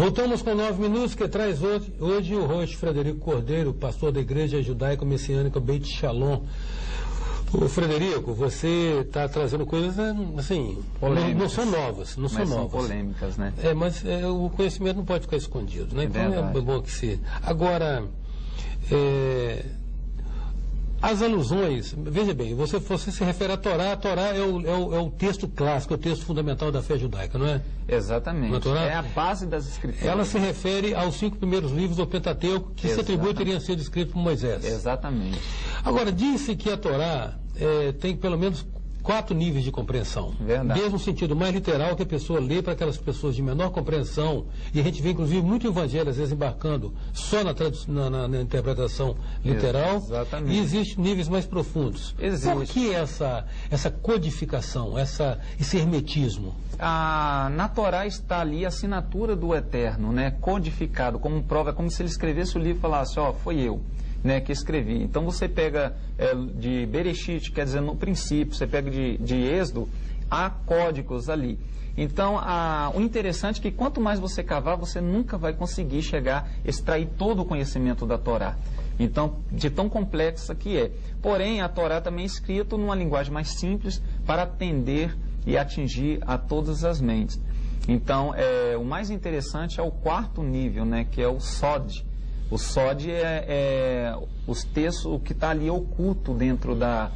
Voltamos com 9 minutos, que traz hoje o host Frederico Cordeiro, pastor da Igreja Judaico-Messiânica Beit Shalom. Ô, Frederico, você está trazendo coisas, assim, não são novas, não são novas. São polêmicas, né? Mas o conhecimento não pode ficar escondido, né? Então é bom que se... Agora, as alusões, veja bem, você se refere à Torá. A Torá é o texto clássico, é o texto fundamental da fé judaica, não é? Exatamente. É a base das escrituras. Ela se refere aos 5 primeiros livros do Pentateuco, que se atribui teriam sido escritos por Moisés. Exatamente. Agora, disse que a Torá tem pelo menos 4 níveis de compreensão. Verdade. Mesmo no sentido mais literal, que a pessoa lê para aquelas pessoas de menor compreensão, e a gente vê inclusive muito evangelho às vezes embarcando só na interpretação literal. Exatamente. E existem níveis mais profundos. Existe. Por que essa codificação, esse hermetismo? Na Torá está ali a assinatura do Eterno, né, codificado como prova, é como se ele escrevesse o livro e falasse, foi eu, né, que escrevi. Então você pega de Bereshit, quer dizer no princípio, você pega de Êxodo, há códigos ali. Então o interessante é que quanto mais você cavar, você nunca vai conseguir extrair todo o conhecimento da Torá. Então, de tão complexa que é. Porém, a Torá também é escrita numa linguagem mais simples para atender e atingir a todas as mentes. Então, o mais interessante é o 4º nível, né, que é o Sod. O Sod é os textos, o que está ali oculto dentro da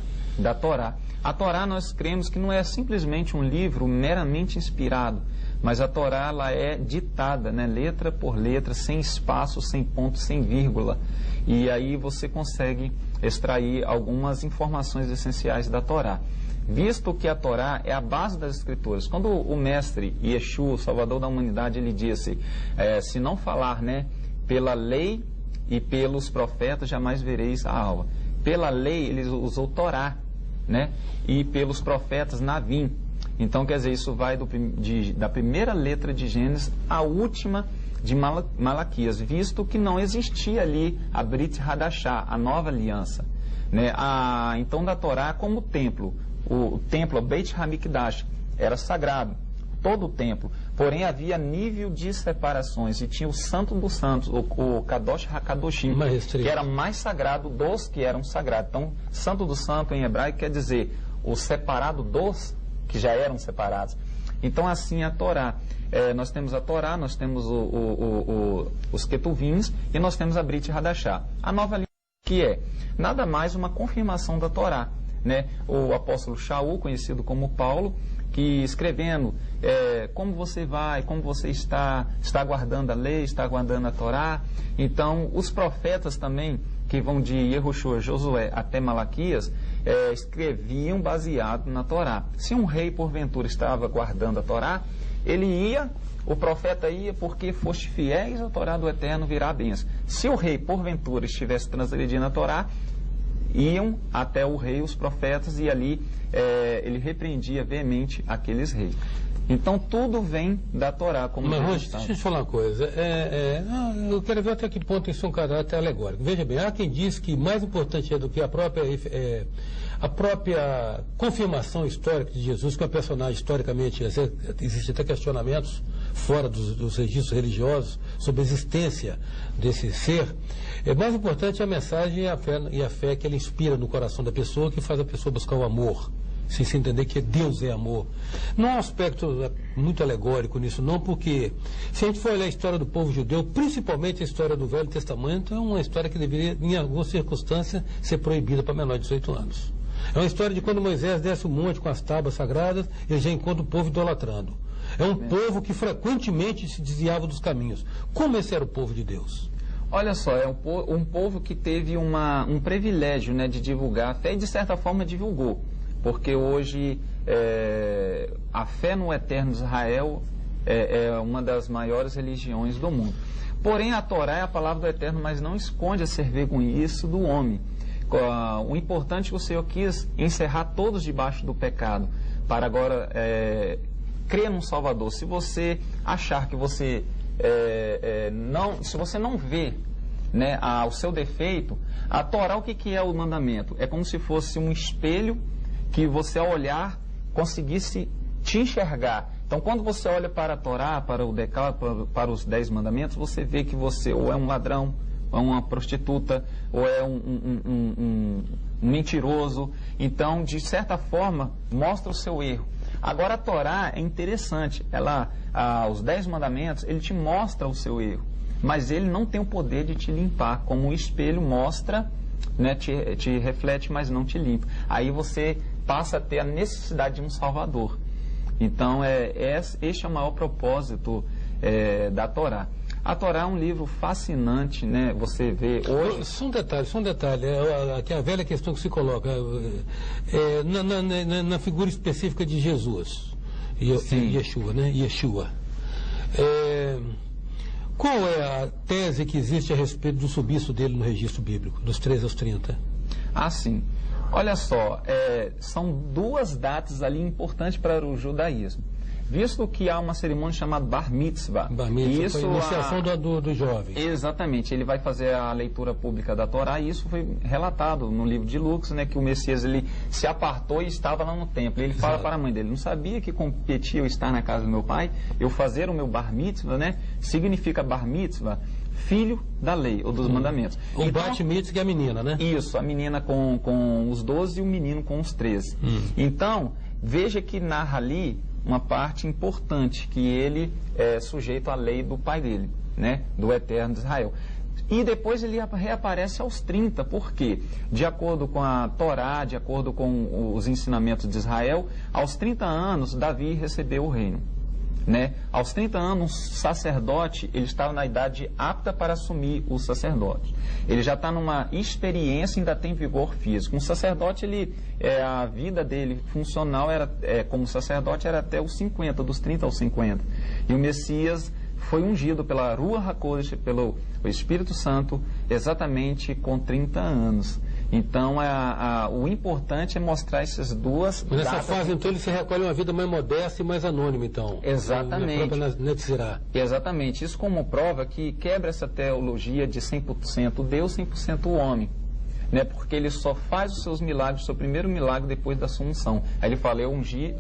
Torá. A Torá, nós cremos que não é simplesmente um livro meramente inspirado, mas a Torá ela é ditada, né, letra por letra, sem espaço, sem ponto, sem vírgula. E aí você consegue extrair algumas informações essenciais da Torá. Visto que a Torá é a base das Escrituras. Quando o mestre Yeshua, o Salvador da humanidade, ele disse, se não falar, né, pela lei e pelos profetas, jamais vereis a alva. Pela lei, ele usou Torá, né, e pelos profetas, Navim. Então, quer dizer, isso vai da primeira letra de Gênesis à última de Malaquias, visto que não existia ali a Brit Hadashah, a nova aliança, né? Então, da Torá como templo. O templo, o Beit HaMikdash, era sagrado, todo o templo. Porém, havia nível de separações, e tinha o Santo dos Santos, o Kadosh HaKadoshim, que era mais sagrado dos que eram sagrados. Então, Santo do Santo em hebraico quer dizer o separado dos que já eram separados. Então, assim, a Torá. Nós temos a Torá, nós temos os Ketuvins e nós temos a Brit Hadashah. A nova aliança, que é nada mais uma confirmação da Torá, né? O apóstolo Shaul, conhecido como Paulo, que escrevendo como você vai, como você está guardando a lei, está guardando a Torá. Então, os profetas também, que vão de Yehoshua, Josué até Malaquias, escreviam baseado na Torá. Se um rei, porventura, estava guardando a Torá, o profeta ia, porque foste fiéis à Torá do Eterno, virá a bênção. Se o rei, porventura, estivesse transgredindo a Torá, iam até o rei, os profetas, e ali ele repreendia veemente aqueles reis. Então, tudo vem da Torá. Mas, deixa eu te falar uma coisa. Eu quero ver até que ponto isso é um caráter alegórico. Veja bem, há quem diz que mais importante é do que a própria confirmação histórica de Jesus, que é um personagem historicamente, existem até questionamentos fora dos registros religiosos sobre a existência desse ser. Mais importante é a mensagem e a fé que ele inspira no coração da pessoa, que faz a pessoa buscar o amor, sem se entender que Deus é amor. Não há um aspecto muito alegórico nisso, não, porque se a gente for olhar a história do povo judeu, principalmente a história do Velho Testamento, é uma história que deveria, em alguma circunstância, ser proibida para menor de 18 anos. É uma história de quando Moisés desce o monte com as tábuas sagradas, ele já encontra o povo idolatrando. É um povo que frequentemente se desviava dos caminhos. Como esse era o povo de Deus? Olha só, é um povo que teve um privilégio, né, de divulgar a fé, e de certa forma divulgou. Porque hoje a fé no Eterno Israel é uma das maiores religiões do mundo. Porém, a Torá é a palavra do Eterno, mas não esconde a servenguice do homem. O importante é que o Senhor quis encerrar todos debaixo do pecado, para agora crer num Salvador. Se você achar que você se você não vê, né, o seu defeito, a Torá, o que é o mandamento? É como se fosse um espelho que você, ao olhar, conseguisse te enxergar. Então, quando você olha para a Torá, para o Decálogo, para os 10 mandamentos, você vê que você ou é um ladrão, ou é uma prostituta, ou é um mentiroso. Então, de certa forma, mostra o seu erro. Agora, a Torá é interessante. Os 10 mandamentos, ele te mostra o seu erro. Mas ele não tem o poder de te limpar, como o espelho mostra, né, te reflete, mas não te limpa. Aí você passa a ter a necessidade de um Salvador. Então, este é o maior propósito da Torá. A Torá é um livro fascinante, né? Você vê hoje... Só um detalhe. A velha questão que se coloca na figura específica de Jesus, Yeshua, né? Yeshua. Qual é a tese que existe a respeito do sumiço dele no registro bíblico, dos 3 aos 30? Ah, sim. Olha só, são 2 datas ali importantes para o judaísmo. Visto que há uma cerimônia chamada Bar Mitzvah. Bar Mitzvah foi a iniciação do jovem. Exatamente. Ele vai fazer a leitura pública da Torá, e isso foi relatado no livro de Lucas, né, que o Messias ele se apartou e estava lá no templo. Ele fala para a mãe dele: não sabia que competia eu estar na casa do meu pai, eu fazer o meu Bar Mitzvah, né? Significa Bar Mitzvah, filho da lei, ou dos mandamentos. O então, Bat Mitzvah, que é a menina, né? Isso, a menina com os 12 e o menino com os 13. Então, veja que narra ali uma parte importante, que ele é sujeito à lei do pai dele, né, do Eterno de Israel. E depois ele reaparece aos 30, porque, de acordo com a Torá, de acordo com os ensinamentos de Israel, aos 30 anos, Davi recebeu o reino. Né? Aos 30 anos, um sacerdote, ele estava na idade apta para assumir o sacerdote. Ele já está numa experiência e ainda tem vigor físico. Um sacerdote, a vida dele funcional como sacerdote era até os 50, dos 30 aos 50. E o Messias foi ungido pela Ruach HaKodesh, pelo Espírito Santo, exatamente com 30 anos. Então, o importante é mostrar essas 2 datas. Nessa fase, então, ele se recolhe uma vida mais modesta e mais anônima, então. Exatamente. Exatamente. Isso como prova que quebra essa teologia de 100% Deus, 100% homem. Né? Porque ele só faz os seus milagres, o seu primeiro milagre depois da sua unção. Aí ele fala: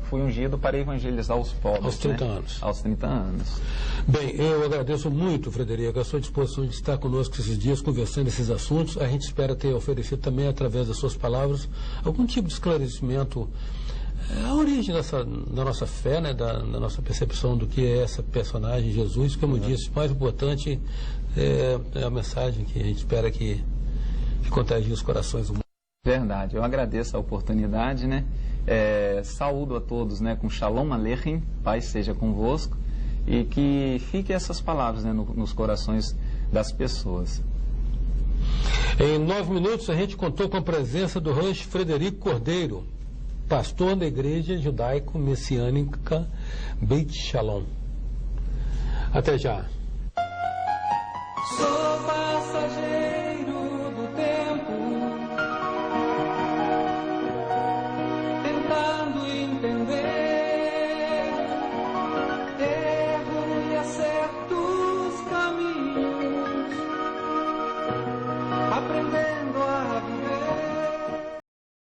fui ungido para evangelizar os pobres. Aos 30 anos. Aos 30 anos. Bem, eu agradeço muito, Frederico, a sua disposição de estar conosco esses dias, conversando esses assuntos. A gente espera ter oferecido também, através das suas palavras, algum tipo de esclarecimento, a origem da nossa fé, né, da nossa percepção do que é essa personagem, Jesus. Como eu disse, o mais importante é a mensagem que a gente espera que contagia os corações humanos. Verdade, eu agradeço a oportunidade, né? Saúdo a todos, né, com Shalom Aleichem, paz seja convosco, e que fiquem essas palavras, né, nos corações das pessoas. Em 9 minutos a gente contou com a presença do Rush Frederico Cordeiro, pastor da Igreja Judaico-Messiânica Beit Shalom. Até já. Sou passageiro.